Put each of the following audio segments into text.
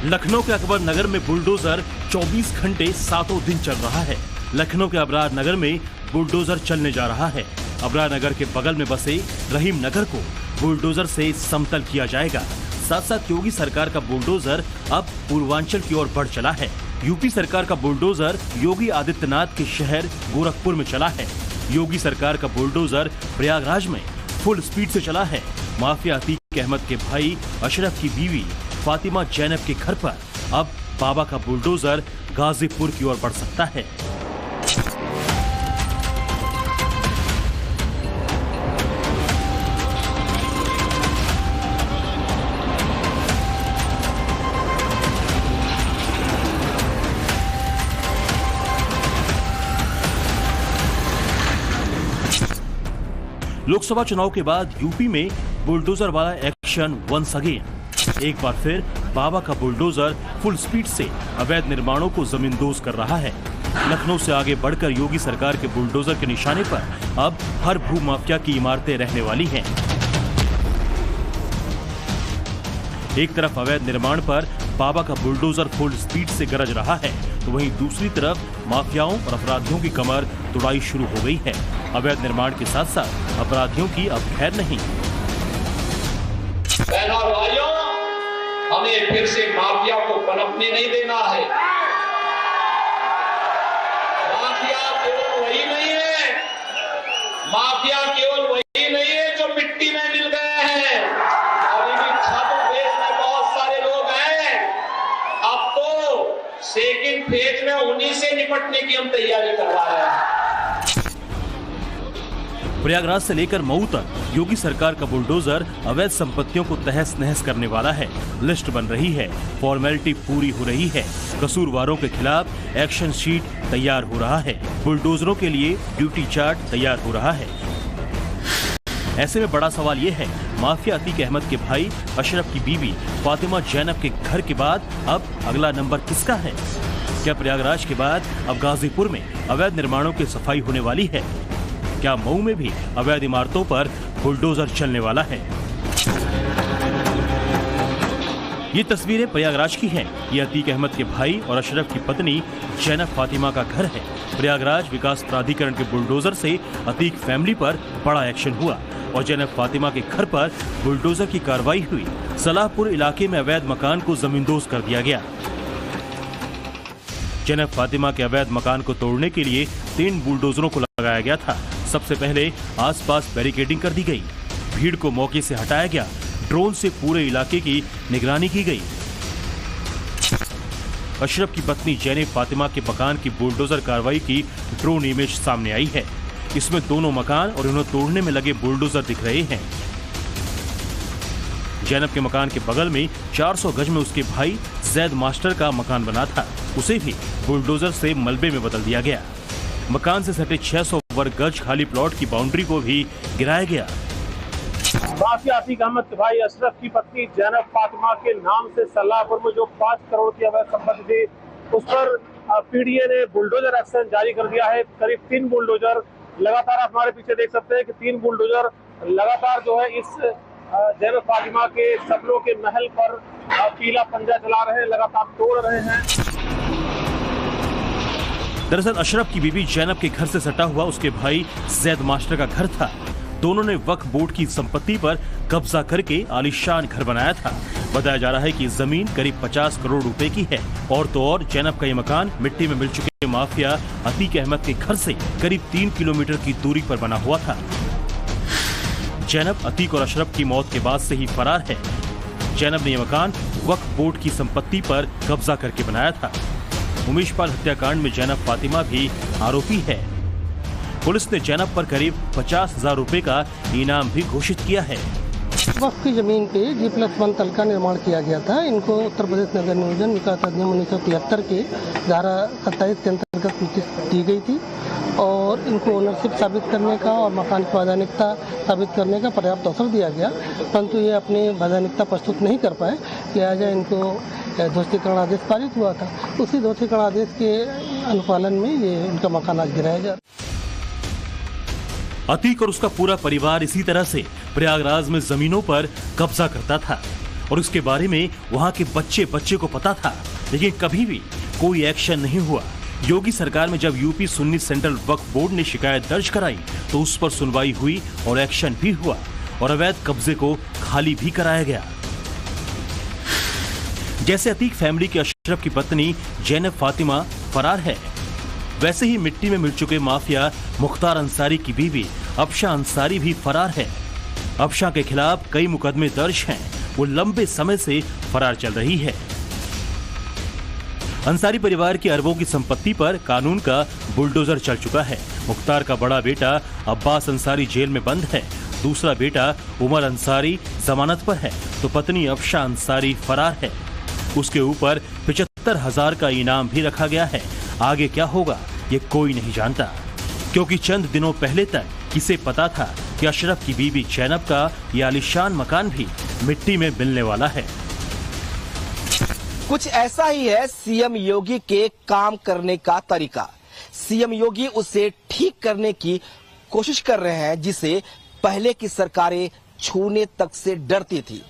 लखनऊ के अकबर नगर में बुलडोजर 24 घंटे सातों दिन चल रहा है। लखनऊ के अबरार नगर में बुलडोजर चलने जा रहा है। अबरार नगर के बगल में बसे रहीम नगर को बुलडोजर से समतल किया जाएगा। साथ साथ योगी सरकार का बुलडोजर अब पूर्वांचल की ओर बढ़ चला है। यूपी सरकार का बुलडोजर योगी आदित्यनाथ के शहर गोरखपुर में चला है। योगी सरकार का बुलडोजर प्रयागराज में फुल स्पीड से चला है। माफिया अतीक अहमद के भाई अशरफ की बीवी फातिमा जैनब के घर पर अब बाबा का बुलडोजर गाजीपुर की ओर बढ़ सकता है। लोकसभा चुनाव के बाद यूपी में बुलडोजर वाला एक्शन वंस अगेन। एक बार फिर बाबा का बुलडोजर फुल स्पीड से अवैध निर्माणों को जमींदोज कर रहा है। लखनऊ से आगे बढ़कर योगी सरकार के बुलडोजर के निशाने पर अब हर भू माफिया की इमारतें रहने वाली हैं। एक तरफ अवैध निर्माण पर बाबा का बुलडोजर फुल स्पीड से गरज रहा है, तो वहीं दूसरी तरफ माफियाओं और अपराधियों की कमर तुड़ाई शुरू हो गई है। अवैध निर्माण के साथ साथ अपराधियों की अब खैर नहीं। बहनों और भाइयों, हमें फिर से माफिया को पनपने नहीं देना है। माफिया केवल वही नहीं है, माफिया केवल वही नहीं है जो मिट्टी में मिल गए हैं। अभी भी छात्र देश में बहुत सारे लोग हैं। अब तो सेकंड फेज में उन्हीं से निपटने की हम तैयारी करवा रहे हैं। प्रयागराज से लेकर मऊ तक योगी सरकार का बुलडोजर अवैध संपत्तियों को तहस नहस करने वाला है। लिस्ट बन रही है, फॉर्मेलिटी पूरी हो रही है, कसूरवारों के खिलाफ एक्शन शीट तैयार हो रहा है, बुलडोजरों के लिए ड्यूटी चार्ट तैयार हो रहा है। ऐसे में बड़ा सवाल ये है, माफिया अतीक अहमद के भाई अशरफ की बीवी फातिमा जैनब के घर के बाद अब अगला नंबर किसका है? क्या प्रयागराज के बाद अब गाजीपुर में अवैध निर्माणों की सफाई होने वाली है? क्या मऊ में भी अवैध इमारतों पर बुलडोजर चलने वाला है? ये तस्वीरें प्रयागराज की हैं। ये अतीक अहमद के भाई और अशरफ की पत्नी जैनब फातिमा का घर है। प्रयागराज विकास प्राधिकरण के बुलडोजर से अतीक फैमिली पर बड़ा एक्शन हुआ और जैनब फातिमा के घर पर बुलडोजर की कार्रवाई हुई। सलाहपुर इलाके में अवैध मकान को जमींदोज कर दिया गया। जैनब फातिमा के अवैध मकान को तोड़ने के लिए 3 बुलडोजरों को लगाया गया था। सबसे पहले आसपास बैरिकेडिंग कर दी गई, भीड़ को मौके से हटाया गया, ड्रोन से पूरे इलाके की निगरानी की गई। अशरफ की पत्नी जैनब फातिमा के मकान की बुलडोजर कार्रवाई की ड्रोन इमेज सामने आई है। इसमें दोनों मकान और उन्हें तोड़ने में लगे बुलडोजर दिख रहे हैं। जैनब के मकान के बगल में 400 गज में उसके भाई जैद मास्टर का मकान बना था, उसे भी बुलडोजर से मलबे में बदल दिया गया। मकान से सटे 600 वर्ग गज खाली प्लॉट की बाउंड्री को भी गिराया गया। माफिया अतीक अहमद के भाई अशरफ की पत्नी जैनब फातिमा के नाम से सलाहपुर में जो 5 करोड़ की अवैध संपत्ति थी, उस पर पीडीए ने बुलडोजर एक्शन जारी कर दिया है। करीब 3 बुलडोजर लगातार आप हमारे पीछे देख सकते हैं कि 3 बुलडोजर लगातार जो है इस जैनब फातिमा के सपनों के महल पर पीला पंजा चला रहे हैं, लगातार तोड़ रहे हैं। दरअसल अशरफ की बीवी जैनब के घर से सटा हुआ उसके भाई जैद मास्टर का घर था। दोनों ने वक्फ बोर्ड की संपत्ति पर कब्जा करके आलीशान घर बनाया था। बताया जा रहा है कि जमीन करीब 50 करोड़ रुपए की है। और तो और जैनब का ये मकान मिट्टी में मिल चुके माफिया अतीक अहमद के घर से करीब 3 किलोमीटर की दूरी पर बना हुआ था। जैनब अतीक और अशरफ की मौत के बाद से ही फरार है। जैनब ने यह मकान वक्फ बोर्ड की संपत्ति पर कब्जा करके बनाया था। उमेशपाल हत्याकांड में जैनब फातिमा भी आरोपी है। पुलिस ने जैनब पर करीब 50,000 रुपए का इनाम भी घोषित किया है। वक्फ की जमीन पे G+1 तल का निर्माण किया गया था। इनको उत्तर प्रदेश नगर नियोजन विकास अधिनियम 1973 के धारा 27 के अंतर्गत नोटिस दी गई थी और इनको ओनरशिप साबित करने का और मकान की वैधानिकता साबित करने का पर्याप्त अवसर दिया गया, परंतु ये अपनी वैधानिकता प्रस्तुत नहीं कर पाए, लिहाजा इनको दोषीकरण आदेश पारित हुआ था। उसी दोषीकरण आदेश के अनुपालन में ये उनका मकान आज गिराया जा। अतीक और उसका पूरा परिवार इसी तरह से प्रयागराज में जमीनों पर कब्जा करता था और उसके बारे में वहाँ के बच्चे को पता था, लेकिन कभी भी कोई एक्शन नहीं हुआ। योगी सरकार में जब यूपी सुन्नी सेंट्रल वक्फ बोर्ड ने शिकायत दर्ज कराई तो उस पर सुनवाई हुई और एक्शन भी हुआ और अवैध कब्जे को खाली भी कराया गया। जैसे अतीक फैमिली के अशरफ की पत्नी जैनब फातिमा फरार है, वैसे ही मिट्टी में मिल चुके माफिया मुख्तार अंसारी की बीवी अफशा अंसारी भी फरार है। अफशा के खिलाफ कई मुकदमे दर्ज हैं, वो लंबे समय से फरार चल रही है। अंसारी परिवार की अरबों की संपत्ति पर कानून का बुलडोजर चल चुका है। मुख्तार का बड़ा बेटा अब्बास अंसारी जेल में बंद है, दूसरा बेटा उमर अंसारी जमानत पर है, तो पत्नी अफशा अंसारी फरार है। उसके ऊपर 75,000 का इनाम भी रखा गया है। आगे क्या होगा ये कोई नहीं जानता, क्योंकि चंद दिनों पहले तक किसे पता था कि अशरफ की बीबी जैनब का यह आलीशान मकान भी मिट्टी में मिलने वाला है। कुछ ऐसा ही है सीएम योगी के काम करने का तरीका। सीएम योगी उसे ठीक करने की कोशिश कर रहे हैं जिसे पहले की सरकारें छूने तक से डरती थी।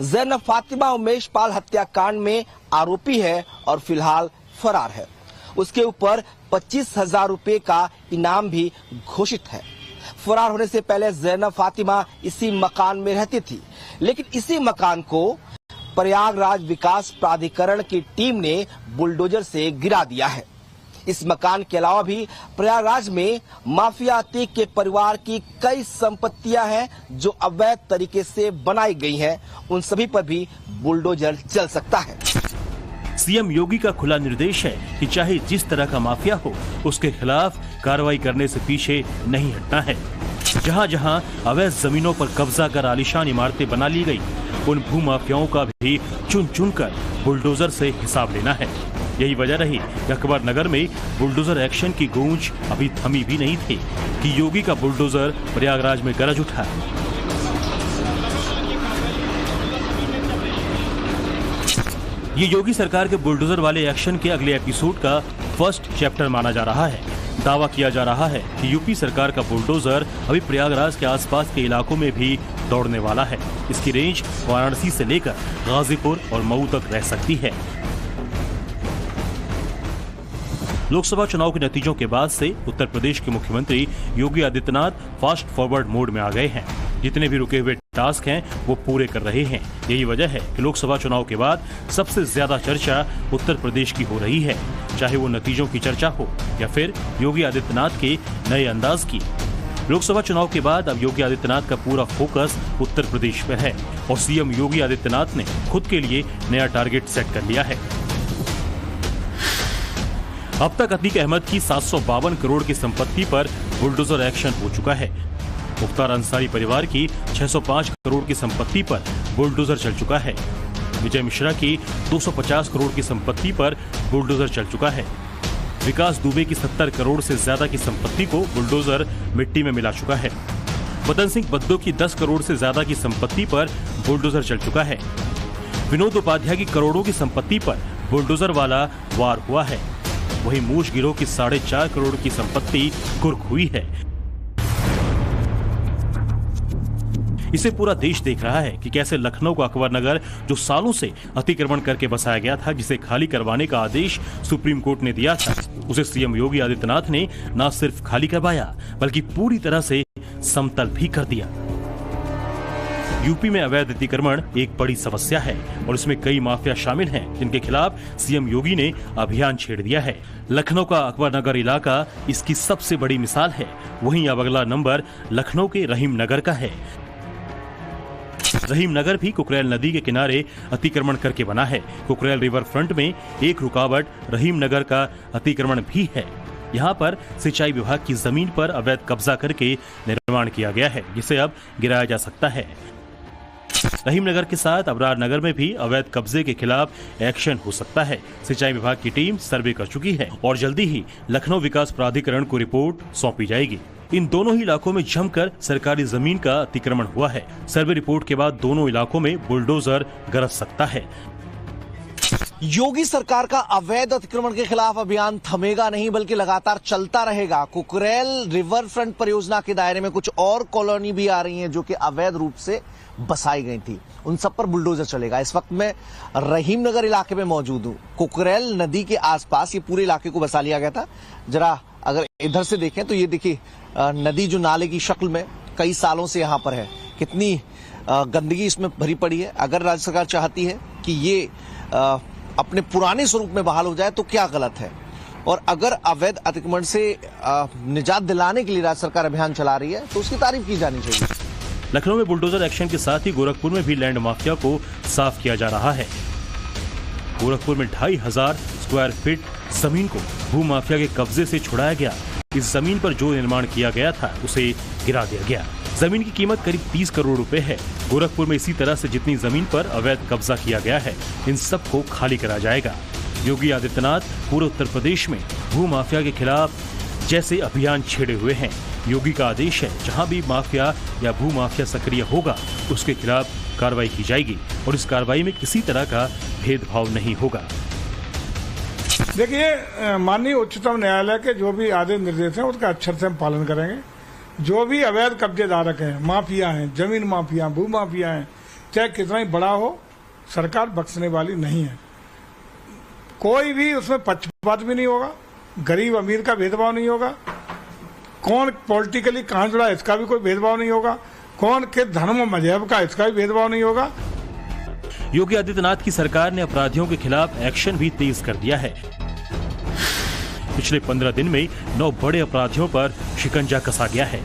जैनब फातिमा उमेश पाल हत्याकांड में आरोपी है और फिलहाल फरार है। उसके ऊपर 25,000 रुपए का इनाम भी घोषित है। फरार होने से पहले जैनब फातिमा इसी मकान में रहती थी, लेकिन इसी मकान को प्रयागराज विकास प्राधिकरण की टीम ने बुलडोजर से गिरा दिया है। इस मकान के अलावा भी प्रयागराज में माफिया अतीक के परिवार की कई संपत्तियां हैं जो अवैध तरीके से बनाई गई हैं। उन सभी पर भी बुलडोजर चल सकता है। सीएम योगी का खुला निर्देश है कि चाहे जिस तरह का माफिया हो, उसके खिलाफ कार्रवाई करने से पीछे नहीं हटना है। जहां जहां अवैध जमीनों पर कब्जा कर आलीशान इमारतें बना ली गई, उन भूमाफियाओं का भी चुन चुन कर बुलडोजर से हिसाब लेना है। यही वजह रही कि अकबर नगर में बुलडोजर एक्शन की गूंज अभी थमी भी नहीं थी कि योगी का बुलडोजर प्रयागराज में गरज उठा। ये योगी सरकार के बुलडोजर वाले एक्शन के अगले एपिसोड का फर्स्ट चैप्टर माना जा रहा है। दावा किया जा रहा है कि यूपी सरकार का बुलडोजर अभी प्रयागराज के आसपास के इलाकों में भी दौड़ने वाला है। इसकी रेंज वाराणसी से लेकर गाजीपुर और मऊ तक रह सकती है। लोकसभा चुनाव के नतीजों के बाद से उत्तर प्रदेश के मुख्यमंत्री Yogi Adityanath fast forward mode में आ गए हैं। जितने भी रुके हुए टास्क हैं वो पूरे कर रहे हैं। यही वजह है कि लोकसभा चुनाव के बाद सबसे ज्यादा चर्चा उत्तर प्रदेश की हो रही है, चाहे वो नतीजों की चर्चा हो या फिर योगी आदित्यनाथ के नए अंदाज की। लोकसभा चुनाव के बाद अब योगी आदित्यनाथ का पूरा फोकस उत्तर प्रदेश पर है और सीएम योगी आदित्यनाथ ने खुद के लिए नया टारगेट सेट कर लिया है। अब तक अतीक अहमद की 752 करोड़ की संपत्ति पर बुलडोजर एक्शन हो चुका है। मुख्तार अंसारी परिवार की 605 करोड़ की संपत्ति पर बुलडोजर चल चुका है। विजय मिश्रा की 250 करोड़ की संपत्ति पर बुलडोजर चल चुका है। विकास दुबे की 70 करोड़ से ज्यादा की संपत्ति को बुलडोजर मिट्टी में मिला चुका है। मदन सिंह बद्दो की 10 करोड़ से ज्यादा की संपत्ति पर बुलडोजर चल चुका है। विनोद उपाध्याय की करोड़ों की संपत्ति पर बुलडोजर वाला वार हुआ है। वहीं मूश गिरोह की 4.5 करोड़ की संपत्ति कुर्क हुई है। इसे पूरा देश देख रहा है कि कैसे लखनऊ का अकबर नगर, जो सालों से अतिक्रमण करके बसाया गया था, जिसे खाली करवाने का आदेश सुप्रीम कोर्ट ने दिया था, उसे सीएम योगी आदित्यनाथ ने न सिर्फ खाली करवाया बल्कि पूरी तरह से समतल भी कर दिया। यूपी में अवैध अतिक्रमण एक बड़ी समस्या है और इसमें कई माफिया शामिल हैं, जिनके खिलाफ सीएम योगी ने अभियान छेड़ दिया है। लखनऊ का अकबर नगर इलाका इसकी सबसे बड़ी मिसाल है। वहीं अब अगला नंबर लखनऊ के रहीम नगर का है। रहीम नगर भी कुकरेल नदी के किनारे अतिक्रमण करके बना है। कुकरेल रिवर फ्रंट में एक रुकावट रहीम नगर का अतिक्रमण भी है। यहाँ पर सिंचाई विभाग की जमीन पर अवैध कब्जा करके निर्माण किया गया है, जिसे अब गिराया जा सकता है। रहीम नगर के साथ अबरार नगर में भी अवैध कब्जे के खिलाफ एक्शन हो सकता है। सिंचाई विभाग की टीम सर्वे कर चुकी है और जल्दी ही लखनऊ विकास प्राधिकरण को रिपोर्ट सौंपी जाएगी। इन दोनों ही इलाकों में जमकर सरकारी जमीन का अतिक्रमण हुआ है। सर्वे रिपोर्ट के बाद दोनों इलाकों में बुलडोजर गरज सकता है। योगी सरकार का अवैध अतिक्रमण के खिलाफ अभियान थमेगा नहीं, बल्कि लगातार चलता रहेगा। कुकरेल रिवर फ्रंट परियोजना के दायरे में कुछ और कॉलोनी भी आ रही हैं जो कि अवैध रूप से बसाई गई थी, उन सब पर बुलडोजर चलेगा। इस वक्त मैं रहीम नगर इलाके में मौजूद हूँ। कुकरेल नदी के आसपास ये पूरे इलाके को बसा लिया गया था। जरा अगर इधर से देखें तो ये देखिए नदी जो नाले की शक्ल में कई सालों से यहाँ पर है, कितनी गंदगी इसमें भरी पड़ी है। अगर राज्य सरकार चाहती है कि ये अपने पुराने स्वरूप में बहाल हो जाए तो क्या गलत है, और अगर अवैध अतिक्रमण से निजात दिलाने के लिए राज्य सरकार अभियान चला रही है तो उसकी तारीफ की जानी चाहिए। लखनऊ में बुलडोजर एक्शन के साथ ही गोरखपुर में भी लैंड माफिया को साफ किया जा रहा है। गोरखपुर में 2500 स्क्वायर फीट जमीन को भू माफिया के कब्जे से छुड़ाया गया। इस जमीन पर जो निर्माण किया गया था उसे गिरा दिया गया। जमीन की कीमत करीब 30 करोड़ रुपए है। गोरखपुर में इसी तरह से जितनी जमीन पर अवैध कब्जा किया गया है, इन सब को खाली करा जाएगा। योगी आदित्यनाथ पूरे उत्तर प्रदेश में भू माफिया के खिलाफ जैसे अभियान छेड़े हुए हैं। योगी का आदेश है, जहां भी माफिया या भू माफिया सक्रिय होगा उसके खिलाफ कार्रवाई की जाएगी और इस कार्रवाई में किसी तरह का भेदभाव नहीं होगा। देखिए, माननीय उच्चतम न्यायालय के जो भी आदेश निर्देश हैं उसका अक्षर से हम पालन करेंगे। जो भी अवैध कब्जे धारक हैं, माफिया हैं, जमीन माफिया, भू माफिया हैं, चाहे कितना ही बड़ा हो, सरकार बख्शने वाली नहीं है। कोई भी उसमें पक्षपात भी नहीं होगा, गरीब अमीर का भेदभाव नहीं होगा, कौन पॉलिटिकली कहाँ जुड़ा इसका भी कोई भेदभाव नहीं होगा, कौन के धर्म मजहब का इसका भी भेदभाव नहीं होगा। योगी आदित्यनाथ की सरकार ने अपराधियों के खिलाफ एक्शन भी तेज कर दिया है। पिछले 15 दिन में 9 बड़े अपराधियों पर शिकंजा कसा गया है।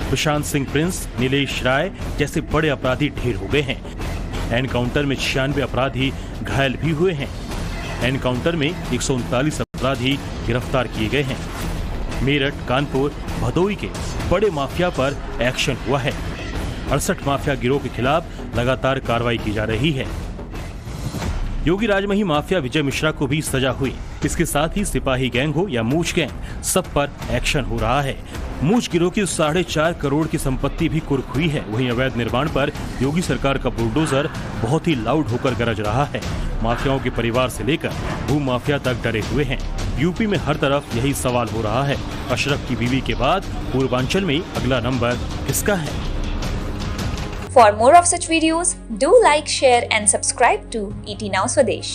प्रशांत सिंह प्रिंस, नीलेश राय जैसे बड़े अपराधी ढेर हो गए हैं। एनकाउंटर में 96 अपराधी घायल भी हुए हैं। एनकाउंटर में 139 अपराधी गिरफ्तार किए गए हैं। मेरठ, कानपुर, भदोही के बड़े माफिया पर एक्शन हुआ है। 68 माफिया गिरोह के खिलाफ लगातार कार्रवाई की जा रही है। योगी राज में ही माफिया विजय मिश्रा को भी सजा हुई। इसके साथ ही सिपाही गैंग हो या मूछ गैंग, सब पर एक्शन हो रहा है। मूछ गिरोह की 4.5 करोड़ की संपत्ति भी कुर्क हुई है। वहीं अवैध निर्माण पर योगी सरकार का बुलडोजर बहुत ही लाउड होकर गरज रहा है। माफियाओं के परिवार से लेकर भू माफिया तक डरे हुए हैं। यूपी में हर तरफ यही सवाल हो रहा है, अशरफ की बीवी के बाद पूर्वांचल में अगला नंबर किसका है? For more of such videos, do like, share and subscribe to ET Now Swadesh.